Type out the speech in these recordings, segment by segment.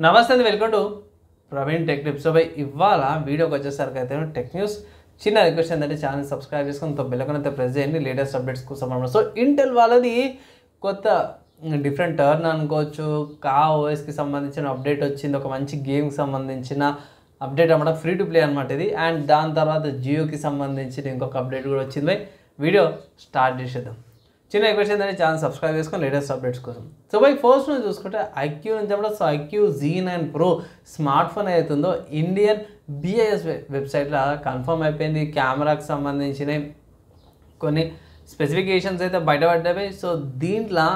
నమస్తే అండి, welcome to Praveen tech tips. By ఇవాళ వీడియోకి వచ్చేసరికి అయితే టెక్ న్యూస్ చిన్న రిక్వెస్ట్ ఏంటంటే ఛానల్ సబ్స్క్రైబ్ చేసుకుని బెల్ ఐకాన్ అయితే ప్రెస్ చేయండి లేటెస్ట్ అప్డేట్స్ కోసం అన్నమాట. సో ఇంటెల్ వాళ్ళది కొత్త డిఫరెంట్ టర్న్ అనుకోవచ్చు. ఓఎస్కి సంబంధించిన అప్డేట్ వచ్చింది, ఒక మంచి గేమ్కి సంబంధించిన అప్డేట్ అన్నమాట, ఫ్రీ టు ప్లే అనమాట ఇది. అండ్ దాని తర్వాత జియోకి సంబంధించిన ఇంకొక అప్డేట్ కూడా వచ్చింది. బై వీడియో స్టార్ట్ చేసేద్దాం. చిన్న రిక్వెస్ట్ ఏంటంటే ఛానల్ సబ్స్క్రైబ్ చేసుకొని లేటెస్ట్ అప్డేట్స్ కోసం. సో బై ఫస్ట్ నుంచి చూసుకుంటే ఐక్యూ నుంచి అన్నమాట. So iQOO Z9 Pro smart phone అవుతుందో ఇండియన్ BIS వెబ్సైట్లో కన్ఫర్మ్ అయిపోయింది. కెమెరాకి సంబంధించిన కొన్ని స్పెసిఫికేషన్స్ అయితే బయటపడ్డాయి. సో దీంట్లో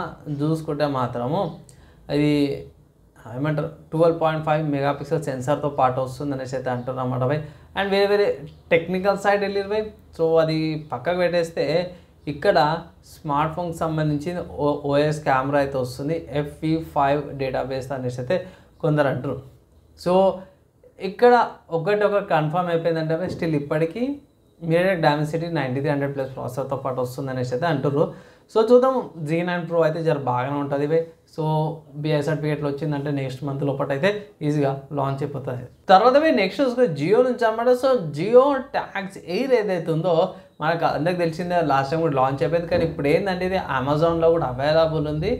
చూసుకుంటే మాత్రము అది ఏమంటారు 12.5 మెగాపిక్సెల్ సెన్సార్తో పాటు వస్తుంది అనేసి అయితే అంటున్నారు అన్నమాట బై. అండ్ వేరే వేరే టెక్నికల్ సైడ్ వెళ్ళారు బై. సో అది పక్కకు పెట్టేస్తే ఇక్కడ స్మార్ట్ ఫోన్కి సంబంధించి ఓఎస్ కెమెరా అయితే వస్తుంది, FE5 డేటాబేస్ అనేసి అయితే కొందరు అంటారు. సో ఇక్కడ ఒక కన్ఫర్మ్ అయిపోయిందంటే స్టిల్ ఇప్పటికీ మీడియాటెక్ డైమెన్సిటీ 9300+ ప్రాసెసర్తో పాటు వస్తుంది అనేసి అయితే అంటారు. సో చూద్దాం, Z9 Pro అయితే జర బాగానే ఉంటుంది బై. సో BIS సర్టిఫికేట్లు వచ్చిందంటే నెక్స్ట్ మంత్ లోపల అయితే ఈజీగా లాంచ్ అయిపోతుంది. తర్వాత బై నెక్స్ట్ చూసుకుని జియో నుంచి అన్నమాట. సో జియో ట్యాక్స్ ఎయిర్ ఏదైతే ఉందో మనకు అందరికి తెలిసిందే, లాస్ట్ టైం కూడా లాంచ్ అయిపోయింది. కానీ ఇప్పుడు ఏంటంటే ఇది అమెజాన్లో కూడా అవైలబుల్ ఉంది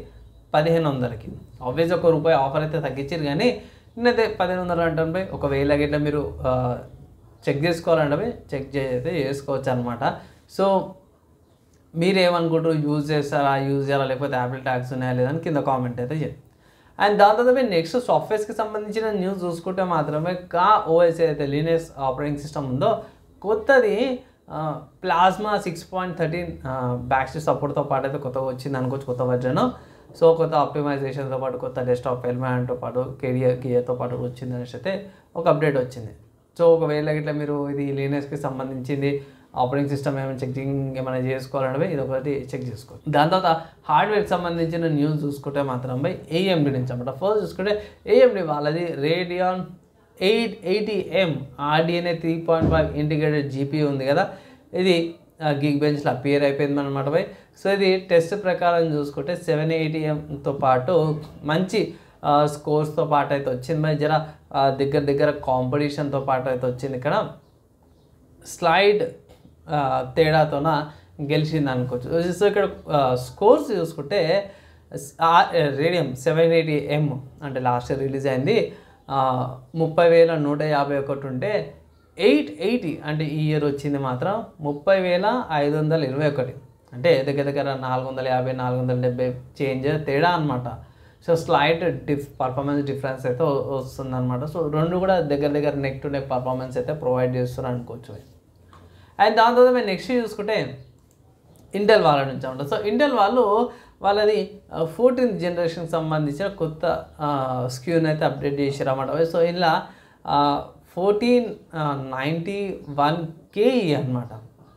1500కి. ఆబ్వియస్గా ₹1 ఆఫర్ అయితే తగ్గించారు, కానీ నేనైతే 1500 అంటాను బై. ఒకవేళ గిట్లా మీరు చెక్ చేసుకోవాలంటే బై చెక్ అయితే చేసుకోవచ్చు అనమాట. సో మీరేమనుకుంటారు, యూజ్ చేయాలా లేకపోతే యాపిల్ ట్యాక్స్ ఉన్నాయా లేదని కింద కామెంట్ అయితే చేయండి. అండ్ దాని తర్వాత నెక్స్ట్ సాఫ్ట్వేర్స్కి సంబంధించిన న్యూస్ చూసుకుంటే మాత్రమే OS అయితే లీనక్స్ ఆపరేటింగ్ సిస్టమ్ ఉందో కొత్తది ప్లాస్మా 6.13 బ్యాక్స్టేజ్ సపోర్ట్తో పాటు అయితే కొత్తగా వచ్చింది అనుకోవచ్చు, కొత్త వర్జన్. సో కొత్త ఆప్టిమైజేషన్తో పాటు కొత్త డెస్క్టాప్ ఎలిమెంట్తో పాటు గియర్తో పాటు వచ్చింది అనేసి అయితే ఒక అప్డేట్ వచ్చింది. సో ఒకవేళ ఇట్లా మీరు ఇది లీనక్స్కి సంబంధించింది ఆపరేటింగ్ సిస్టమ్ ఏమైనా చేసుకోవాలంటే ఇది ఒకటి చెక్ చేసుకోవాలి. దాని తర్వాత హార్డ్వేర్కి సంబంధించిన న్యూస్ చూసుకుంటే మాత్రం బై AMD నుంచి అన్నమాట. ఫస్ట్ చూసుకుంటే AMD వాళ్ళది Radeon 880M RDNA 3.5 integrated GPU ఉంది కదా, ఇది Geekbenchలో అపియర్ అయిపోయింది అనమాట బై. సో ఇది టెస్ట్ ప్రకారం చూసుకుంటే 780Mతో పాటు మంచి స్కోర్స్తో పాటు అయితే వచ్చింది బై. జర దగ్గర కాంపిటీషన్తో పాటు అయితే వచ్చింది. ఇక్కడ స్లైడ్ తేడాతోన గెలిచింది అనుకోవచ్చు. సో ఇక్కడ స్కోర్స్ చూసుకుంటే రేడియం 780M అంటే లాస్ట్ ఇయర్ రిలీజ్ అయింది 30,151 ఉంటే 880 అంటే ఈ ఇయర్ వచ్చింది మాత్రం 30,521 అంటే దగ్గర 450-470 చేంజ్ తేడా అనమాట. సో స్లైట్ పర్ఫార్మెన్స్ డిఫరెన్స్ అయితే వస్తుందన్నమాట. సో రెండు కూడా దగ్గర నెక్ టు నెక్ పర్ఫార్మెన్స్ అయితే ప్రొవైడ్ చేస్తున్నారు అనుకోవచ్చు. అండ్ దాని తర్వాత నెక్స్ట్ చూసుకుంటే ఇంటెల్ వాళ్ళ నుంచి అనమాట. సో ఇంటెల్ వాళ్ళది 14th జనరేషన్కి సంబంధించిన కొత్త స్క్యూని అయితే అప్డేట్ చేశారు అన్నమాట. సో ఇలా 1491KE అనమాట.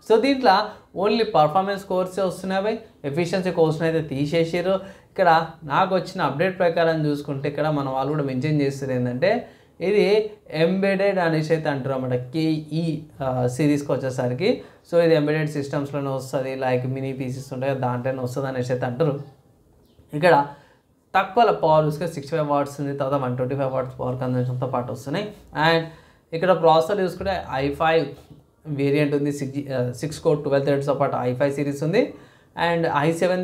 సో దీంట్లో ఓన్లీ పర్ఫార్మెన్స్ కోర్సే వస్తున్నాయి బై, ఎఫిషియన్సీ కోర్స్ని అయితే తీసేసారు. ఇక్కడ నాకు వచ్చిన అప్డేట్ ప్రకారం చూసుకుంటే ఇక్కడ మన వాళ్ళు కూడా మెన్షన్ చేస్తారు ఏంటంటే ఇది ఎంబెడెడ్ అనేసి అయితే అంటారు అన్నమాట, KE సిరీస్కి వచ్చేసరికి. సో ఇది ఎంబెడెడ్ సిస్టమ్స్లోనే వస్తుంది, లైక్ మినీ పీసెస్ ఉంటాయి దాంట్లోనే వస్తుంది అనేసి అయితే అంటారు. ఇక్కడ తక్కువ పవర్ చూసుకుంటే 65 వాట్స్ ఉంది, తర్వాత 125 వాట్స్ పవర్ కన్జంప్షన్తో పాటు వస్తున్నాయి. అండ్ ఇక్కడ ప్రాసెసర్ చూసుకుంటే i5 వేరియంట్ ఉంది, 6 కోర్ 12 థ్రెడ్స్తో పాటు i5 సిరీస్ ఉంది. And i7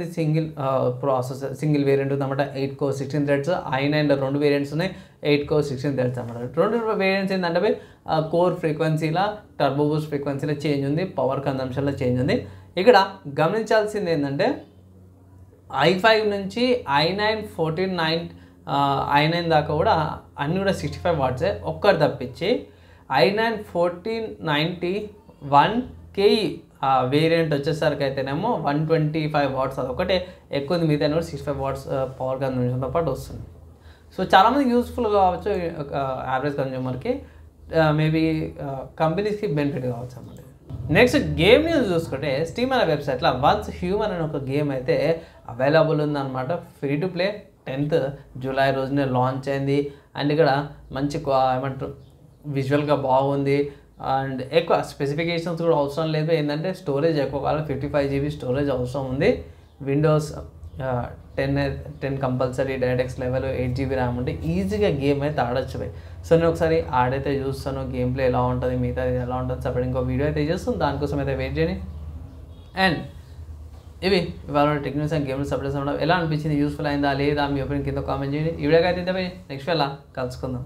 processor single variant ఉంది అన్నమాట, 8 కోర్ 16 థ్రెడ్స్. i9 రెండు వేరియంట్స్ ఉన్నాయి, 8 కోర్ 16 థ్రెడ్స్ అన్నమాట. రెండు వేరియంట్స్ ఏంటంటే కోర్ ఫ్రీక్వెన్సీలో, టర్బో బూస్ట్ ఫ్రీక్వెన్సీలో చేంజ్ ఉంది, పవర్ కన్జంప్షన్లో చేంజ్ ఉంది. ఇక్కడ గమనించాల్సింది ఏంటంటే i5 నుంచి i9 i9 దాకా కూడా అన్నీ కూడా 65 వాట్సే, ఒక్కటి తప్పించి i9 1491KE వేరియంట్ వచ్చేసరికి అయితేనేమో 125 వాట్స్, అది ఒకటే ఎక్కువ ఉంది, మిగతా 65 వాట్స్ పవర్ కన్జంప్షన్తో పాటు వస్తుంది. సో చాలామందికి యూస్ఫుల్ కావచ్చు, యావరేజ్ కన్జ్యూమర్కి మేబీ కంపెనీస్కి బెనిఫిట్ కావచ్చు అన్నమాట. నెక్స్ట్ గేమ్ న్యూస్ చూసుకుంటే స్టీమ్ అనే వెబ్సైట్లో వన్స్ హ్యూమన్ అనే ఒక గేమ్ అయితే అవైలబుల్ ఉందన్నమాట, free to play. 10th July రోజునే లాంచ్ అయింది. అండ్ ఇక్కడ మంచి ఏమంటారు విజువల్గా బాగుంది. అండ్ ఎక్కువ స్పెసిఫికేషన్స్ కూడా అవసరం లేదు, ఏంటంటే స్టోరేజ్ ఎక్కువ కాలం 55 GB స్టోరేజ్ అవసరం ఉంది. Windows ten compulsory DirectX level 8 GB RAM ఉంటే ఈజీగా గేమ్ అయితే ఆడొచ్చు భయ్. సో నేను ఒకసారి ఆడైతే చూస్తాను, గేమ్ ప్లే ఎలా ఉంటుంది, మిగతా ఎలా ఉంటుంది సపరేట్ ఇంకో వీడియో అయితే చేస్తాను, దానికోసం అయితే వెయిట్ చేయండి. అండ్ ఇవి ఇవాళ టెక్నిక్స్ అండ్ గేమ్స్ సపరేట్ ఎలా అనిపించింది, యూస్ఫుల్ అయిందా లేదా, మీ ఒపీనియన్ కింద కామెంట్ చేయండి. ఈ వీడియోకి అయితే నెక్స్ట్ వేళ కలుసుకుందాం.